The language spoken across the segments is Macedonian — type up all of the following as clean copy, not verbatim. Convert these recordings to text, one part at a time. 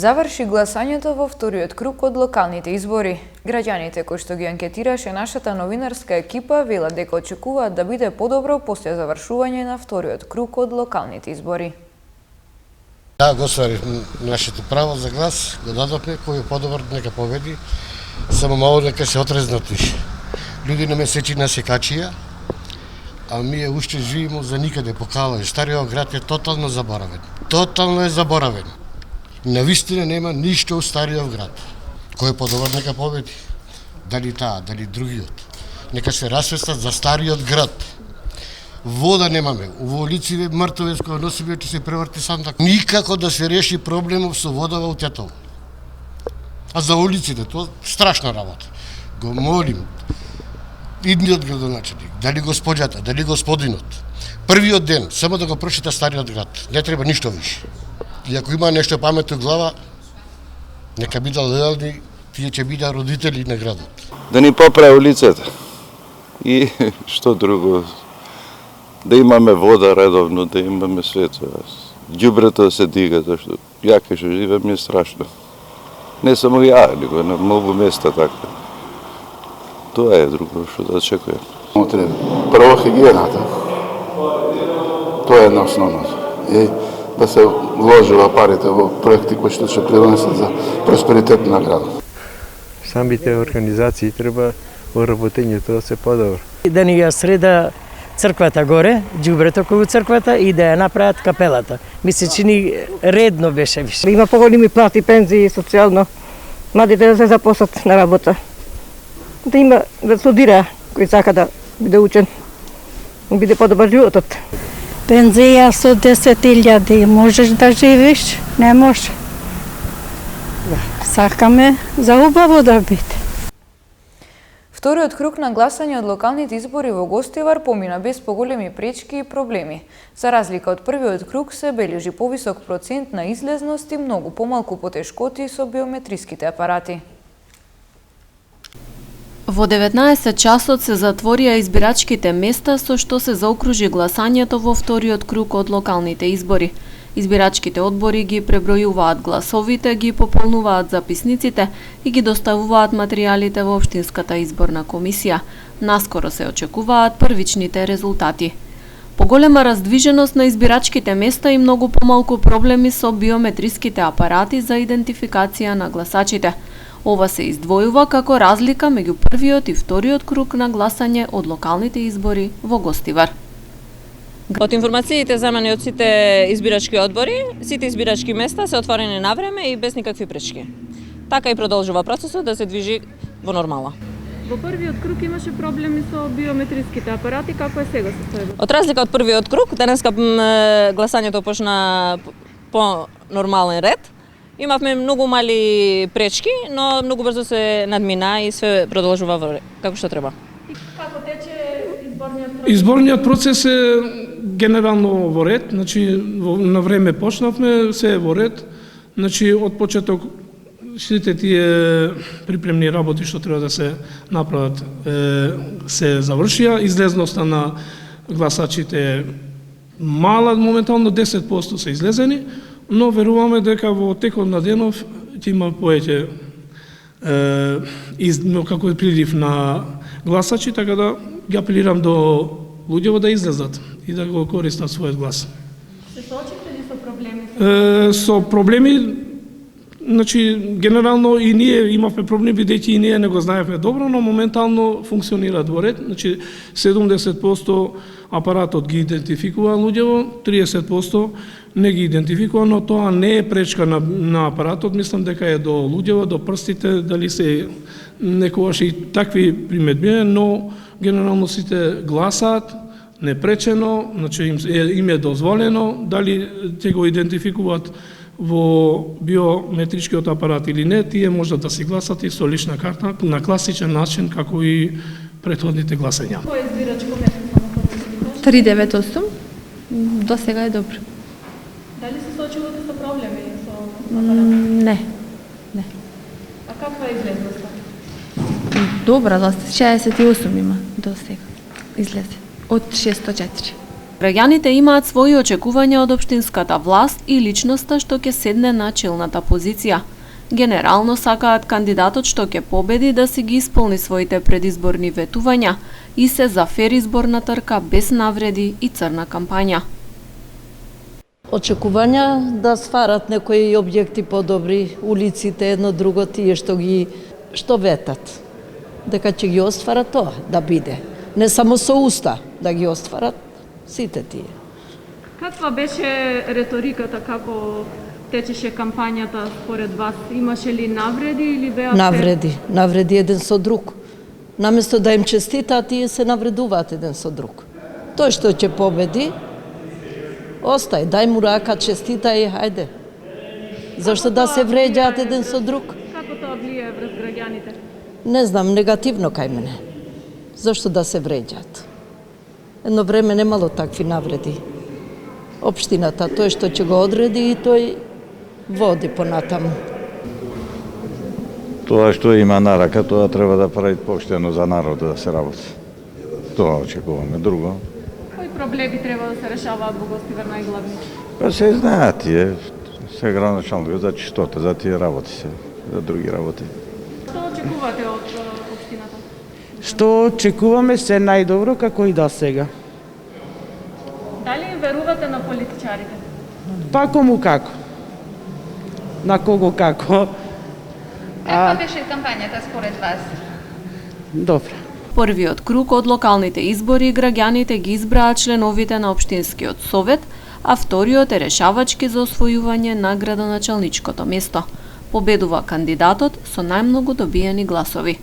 Заврши гласањето во вториот круг од локалните избори. Граѓаните кои што ги анкетираше нашата новинарска екипа велат дека очекуваат да биде подобро после завршување на вториот круг од локалните избори. Да, го ствари нашето право за глас, го дадовме, кој е подобар нека победи, само мало нека се отрезнати. Луѓе на месечина се качија, а ние уште живееме за никаде по Калој. Стариот град е тотално заборавен. Тотално е заборавен. Навистина нема ништо у стариот град. Кој е подобар нека победи. Дали таа, дали другиот. Нека се расвестат за стариот град. Вода немаме. Во улиците мртове кои носиме ќе се преврти сандак. Никако да се реши проблемов со вода во Тетово. А за улиците тоа страшна работа. Го молим идниот градоначелник, дали госпоѓата, дали господинот. Првиот ден само да го прочита стариот град. Не треба ништо више. И ако има нешто памет у глава, нека биде лојални, тие ќе биде родители на градот. Да ни поправи улицата. И што друго? Да имаме вода редовно, да имаме светло. Ѓубрето се дига, зашто ја кај што живеам е страшно. Не само ја, него на многу места така. Тоа е друго што да очекувам. Прво хигиената. Тоа е основно. И да се вложува парите во проекти кои што ќе придонесат за просперитет на градот. Самите организации треба во работењето да се подобро. Да ни ја среда црквата горе, ѓубрето кој црквата и да ја направат капелата. Ми се чини редно беше више. Има поголеми плати, пензии, социјално. Младите да се запослат на работа. Да има да студира кој сака да биде учен. Биде подобар животот. Пензија со 10.000 можеш да живиш? Не може. Сакаме за убаво да биде. Вториот круг на гласање од локалните избори во Гостивар помина без поголеми пречки и проблеми. За разлика од првиот круг се бележи повисок процент на излезност и многу помалку потешкоти со биометриските апарати. Во 19 часот се затворија избирачките места со што се заокружи гласањето во вториот круг од локалните избори. Избирачките одбори ги пребројуваат гласовите, ги пополнуваат записниците и ги доставуваат материјалите во Општинската изборна комисија. Наскоро се очекуваат првичните резултати. Поголема раздвиженост на избирачките места и многу помалку проблеми со биометриските апарати за идентификација на гласачите. Ова се издвојува како разлика меѓу првиот и вториот круг на гласање од локалните избори во Гостивар. Од информациите земени од сите избирачки одбори, сите избирачки места се отворени на време и без никакви пречки. Така и продолжува процесот да се движи во нормала. Во првиот круг имаше проблеми со биометриските апарати, како е сега состојбата? Од разлика од првиот круг, денеска гласањето почна по нормален ред. Имавме многу мали пречки, но многу брзо се надмина и се продолжува како што треба. И како тече изборниот процес? Изборниот процес е генерално во ред, значи на време почнавме, се е во ред. Значи од почеток сите тие припремни работи што треба да се направат се завршија. Излезноста на гласачите е мала, моментално 10% се излезени, но веруваме дека во текот на денов ќе има повеќе како прилив на гласачи, така да ги апелирам до луѓето да излезат и да го користат својот глас. Се соочите ли со проблеми? Со проблеми, значи генерално и ние имавме проблеми бидејќи и ние не го знаевме добро, но моментално функционираат во ред. Значи 70% апаратот ги идентификува луѓето, 30% не ги идентификува, но тоа не е пречка на апаратот. Мислам дека е до луѓето, до прстите, дали се некогаш и такви приметби, но генерално сите гласаат непречено, значи им е дозволено, дали ќе го идентификуваат во биометричкиот апарат или не, тие можат да си гласат и со лична карта на класичен начин како и претходните гласања. Кој избирачко место? 398. До сега е добро. Дали се соочувате со проблеми со апаратот? Не. А каква е излезноста? Добра, доста. 68 има до сега. Излезе. Од 604. Граѓаните имаат своји очекувања од општинската власт и личноста што ќе седне на челната позиција. Генерално сакаат кандидатот што ќе победи да си ги исполни своите предизборни ветувања и се за фер изборна трка без навреди и црна кампања. Очекувања да сварат некои објекти подобри, улиците, едно друго, тие што ветат. Дека ќе ги остварат тоа да биде. Не само со уста да ги остварат сите тие. Каква беше риториката, како течеше кампањата според вас? Имаше ли навреди или беа Навреди еден со друг. Наместо да им честитаат, тие се навредуваат еден со друг. Тој што ќе победи, остај, дај му рака, честитај, хајде. Зашто да се вреđаат еден со друг? Како тоа влијае врз граѓаните? Не знам, негативно кај мене. Зашто да се вреđаат? Едно време немало такви навреди. Општината, тој што ќе го одреди и тој води понатаму. Тоа што има на рака, тоа треба да прави поштено за народот да се работи. Тоа очекуваме. Друго. Кои проблеми треба да се решаваат во Гостивар најглавни? Па се знаат тие, се градоначалникот за чистота, за тие работи се, за други работи. Што очекувате од општината? Што очекуваме се најдобро како и до сега. Дали им верувате на политичарите? Па кому како? На кого како? Каква беше кампањата според вас? Добро. Првиот круг од локалните избори граѓаните ги избраа членовите на општинскиот совет, а вториот е решавачки за освојување на градоначалничкото место. Победува кандидатот со најмногу добиени гласови.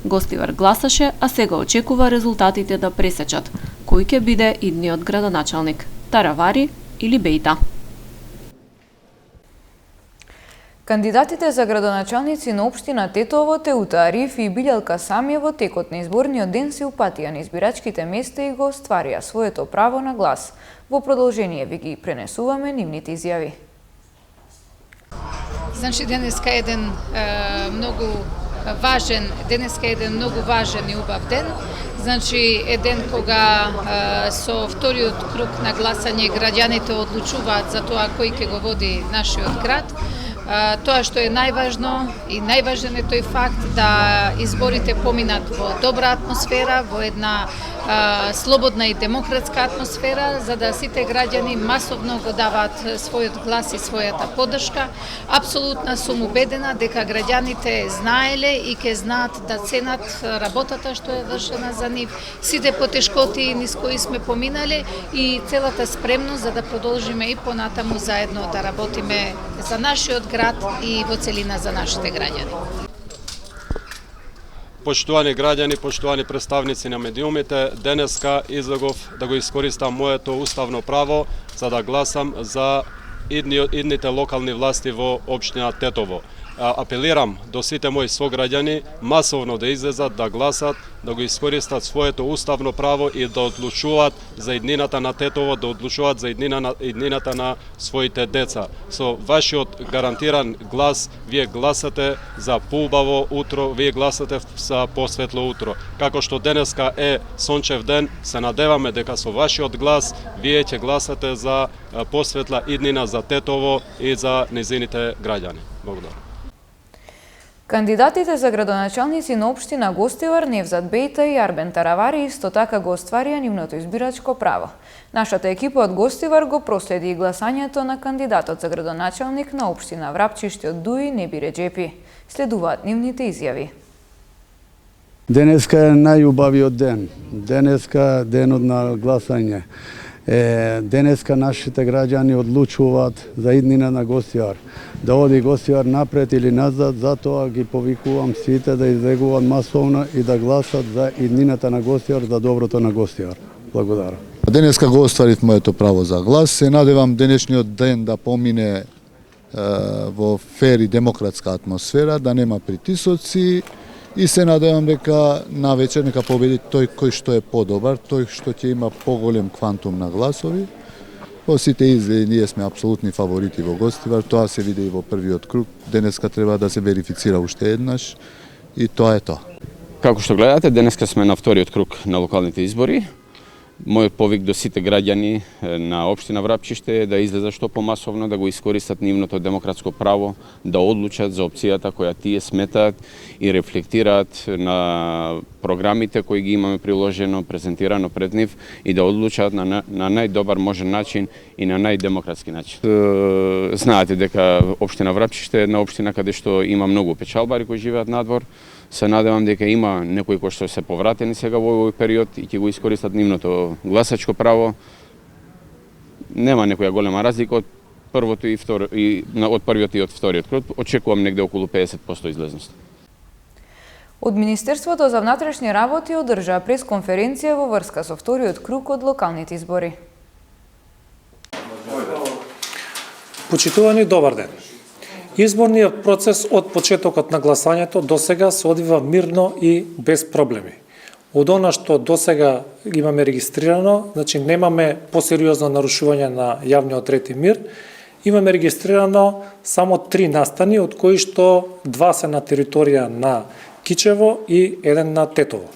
Гостивар гласаше, а сега очекува резултатите да пресечат кој ќе биде идниот градоначалник, Таравари или Бејта. Кандидатите за градоначалници на општина Тетово, Теута Ариф и Билјалка Самје во текот на изборниот ден се упатија на избирачките места и го остварија своето право на глас. Во продолжение ви ги пренесуваме нивните изјави. Значи денеска е еден многу важен и убав ден. Значи е ден кога со вториот круг на гласање граѓаните одлучуваат за тоа кој ќе го води нашиот град. Тоа што е најважно и најважен е тој факт да изборите поминат во добра атмосфера, во една слободна и демократска атмосфера, за да сите граѓани масовно го даваат својот глас и својата поддршка. Апсолутно сум убедена дека граѓаните знаеле и ќе знаат да ценат работата што е вршена за нив, сите потешкоти низ кои сме поминале и целата спремност за да продолжиме и понатаму заедно да работиме за нашиот град и во целина за нашите граѓани. Поштувани граѓани, поштувани представници на медиумите, денеска излегов да го искористам моето уставно право за да гласам за идните локални власти во општина Тетово. Апелирам до сите мои сограѓани масовно да излезат, да гласат, да го искористат своето уставно право и да одлучуваат за иднината на Тетово, да одлучуваат за иднината на своите деца. Со вашиот гарантиран глас, вие гласате за поубаво утро, вие гласате за посветло утро. Како што денеска е сончев ден, се надеваме дека со вашиот глас вие ќе гласате за посветла иднина за Тетово и за незините граѓани. Благодарам. Кандидатите за градоначалници на општина Гостивар, Невзат Бејта и Арбен Таравари исто така го остварија нивното избирачко право. Нашата екипа од Гостивар го проследи и гласањето на кандидатот за градоначалник на општина Врапчиште од Дуи Неби Реџепи. Следуваат нивните изјави. Денеска е најубавиот ден. Денеска денот на гласање. Денеска нашите граѓани одлучуваат за иднина на Гостивар. Да оди Гостивар напред или назад, затоа ги повикувам сите да излегуваат масовно и да гласат за иднината на Гостивар, за доброто на Гостивар. Благодарам. Денеска го остварив моето право за глас. Се надевам денешниот ден да помине во фер и демократска атмосфера, да нема притисоци и се надевам дека на вечер нека победи тој кој што е подобар, тој што ќе има поголем квантум на гласови. Во сите изгледи ние сме апсолутни фаворити во Гостивар, тоа се види и во првиот круг. Денеска треба да се верифицира уште еднаш и тоа е тоа. Како што гледате, денеска сме на вториот круг на локалните избори Мојот повик до сите граѓани на општина Врапчиште е да излезат што помасовно, да го искористат нивното демократско право, да одлучат за опцијата која тие сметаат и рефлектираат на програмите кои ги имаме приложено, презентирано пред нив и да одлучат на најдобар можен начин и на најдемократски начин. Знаете дека општина Врапчиште е една општина каде што има многу печалбари кои живеат надвор. Се надевам дека има некои кои што се повратени сега во овој период и ќе го искористат нивното гласачко право. Нема некоја голема разлика од првото од првиот и од вториот круг. Очекувам негде околу 50% излезност. Од Министерството за внатрешни работи одржа пресконференција во врска со вториот круг од локалните избори. Почитувани, добар ден. Изборниот процес од почетокот на гласањето досега се одвива мирно и без проблеми. Од она што досега имаме регистрирано, значи немаме посериозно нарушување на јавниот ред и мир, имаме регистрирано само 3 настани, од кои што 2 се на територија на Кичево и 1 на Тетово.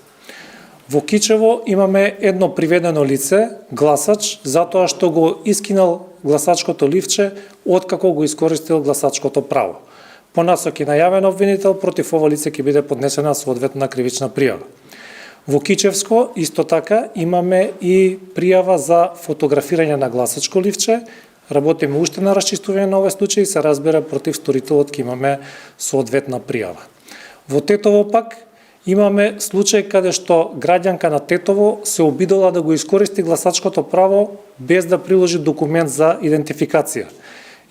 Во Кичево имаме едно приведено лице, гласач, затоа што го искинал гласачкото ливче откако го искористил гласачкото право. По насоки на јавен обвинител против ова лице ќе биде поднесена соодветна кривична пријава. Во Кичевско исто така имаме и пријава за фотографирање на гласачко ливче. Работиме уште на расчистување на овој случај и се разбира против сторителот ќе имаме соодветна пријава. Во Тетово пак имаме случај каде што граѓанка на Тетово се обидела да го искористи гласачкото право без да приложи документ за идентификација.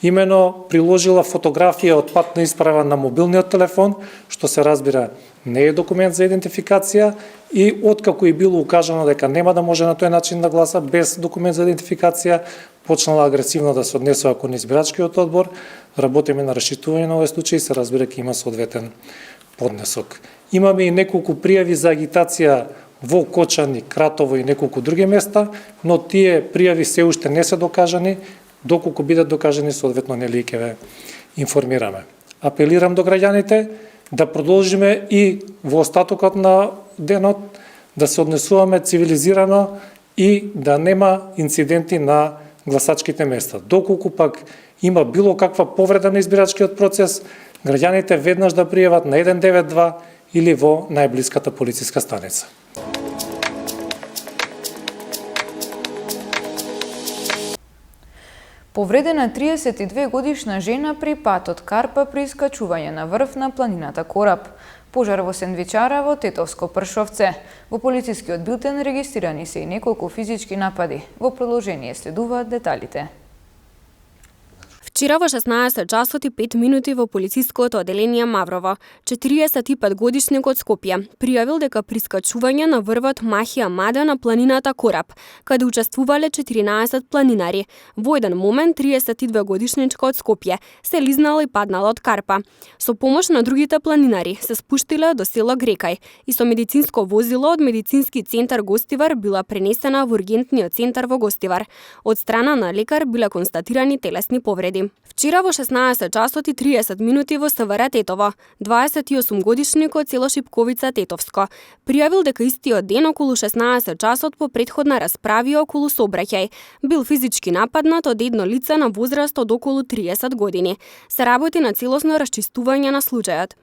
Имено приложила фотографија од патна исправа на мобилниот телефон, што се разбира не е документ за идентификација и откако и било укажано дека нема да може на тој начин да гласа без документ за идентификација, почнала агресивно да се однесува кон избирачкиот одбор. Работиме на расчистување на овој случај и се разбира ќе има соодветен поднесок. Имаме и неколку пријави за агитација во Кочани, Кратово и неколку други места, но тие пријави се уште не се докажани, доколку бидат докажани соодветно нели ќе ве информираме. Апелирам до граѓаните да продолжиме и во остатокот на денот да се однесуваме цивилизирано и да нема инциденти на гласачките места. Доколку пак има било каква повреда на избирачкиот процес, граѓаните веднаш да пријават на 192 или во најблиската полициска станица. Повредена 32 годишна жена при патот Карпа при искачување на врв на планината Кораб. Пожар во сендвичара во Тетовско Пршовце. Во полицискиот билтен регистрирани се и неколку физички напади. Во продолжение следуваат деталите. Вчера во 16 часот и 5 минути во полициското оделение Маврово, 45 годишникот Скопје пријавил дека при скачување на врвот Махија Мада на планината Кораб, каде учествувале 14 планинари, во еден момент 32 годишничкот Скопје се лизнал и паднал од Карпа. Со помош на другите планинари се спуштиле до село Грекај и со медицинско возило од медицински центар Гостивар била пренесена во ургентниот центар во Гостивар. Од страна на лекар биле констатирани телесни повреди. Вчера во 16 часот и 30 минути во СВР Тетово, 28 годишникот село Шипковица Тетовско пријавил дека истиот ден околу 16 часот по претходна расправија околу сообраќај бил физички нападнат од едно лице на возраст од околу 30 години. Се работи на целосно расчистување на случајот.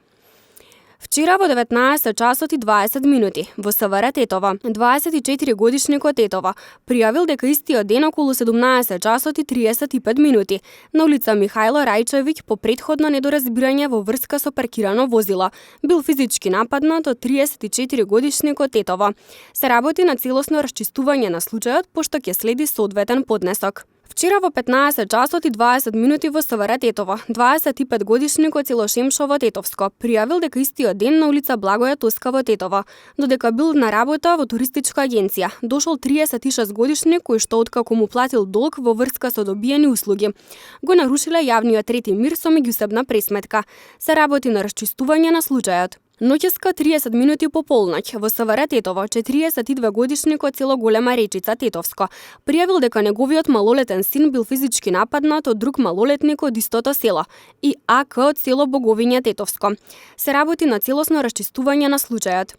Вчера во 19 часот и 20 минути во СВР Тетово, 24 годишникот Тетово пријавил дека истиот ден околу 17 часот и 35 минути на улица Михајло Рајчевиќ по претходно недоразбирање во врска со паркирано возило бил физички нападнат од 34 годишникот Тетово. Се работи на целосно расчистување на случајот пошто ќе следи соодветен поднесок. Вчера во 15 часот и 20 минути во СВР Тетово, 25 годишникот село Шемшово Тетовско пријавил дека истиот ден на улица Благоја Тоска во Тетово, додека бил на работа во туристичка агенција, дошол 36 годишник кој што откако му платил долг во врска со добиени услуги, го нарушиле јавниот ред и мир со меѓусебна пресметка. Се работи на расчистување на случајот. Ноќеска 30 минути по полноќ во СВР Тетово, 42 годишникот село Голема Речица Тетовско пријавил дека неговиот малолетен син бил физички нападнат од друг малолетник од истото село и АК од село Боговиња Тетовско. Се работи на целосно расчистување на случајот.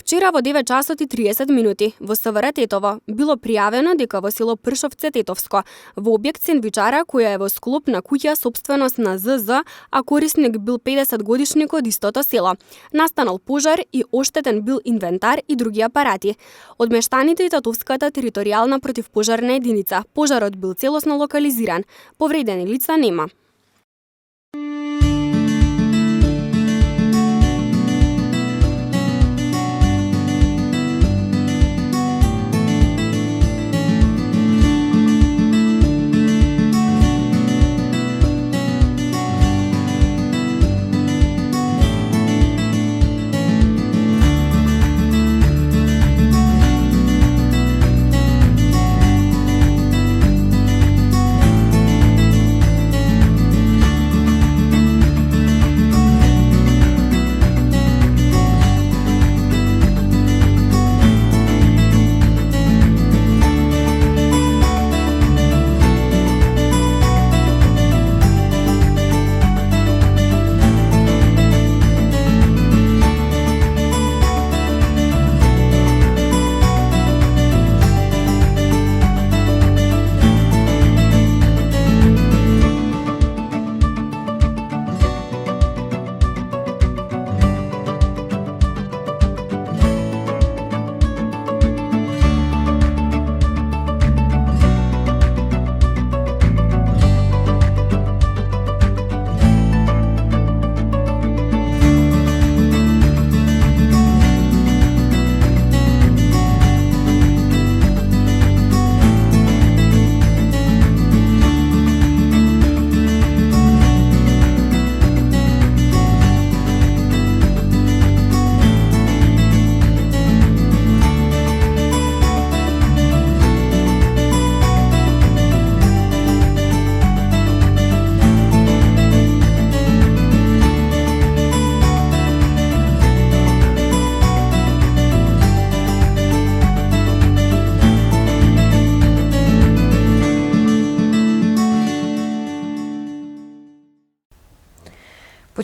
Вчера во 9 часот и 30 минути во СВР Тетово било пријавено дека во село Пршовце Тетовско во објект сендвичара која е во склоп на куќа собственост на ЗЗ, а корисник бил 50 годишник од истото село. Настанал пожар и оштетен бил инвентар и други апарати. Од мештаните и Татовската територијална противпожарна единица пожарот бил целосно локализиран. Повредени лица нема.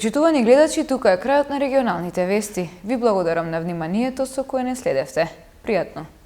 Почитувани гледачи, тука е крајот на регионалните вести. Ви благодарам на вниманието со кое не следевте. Пријатно!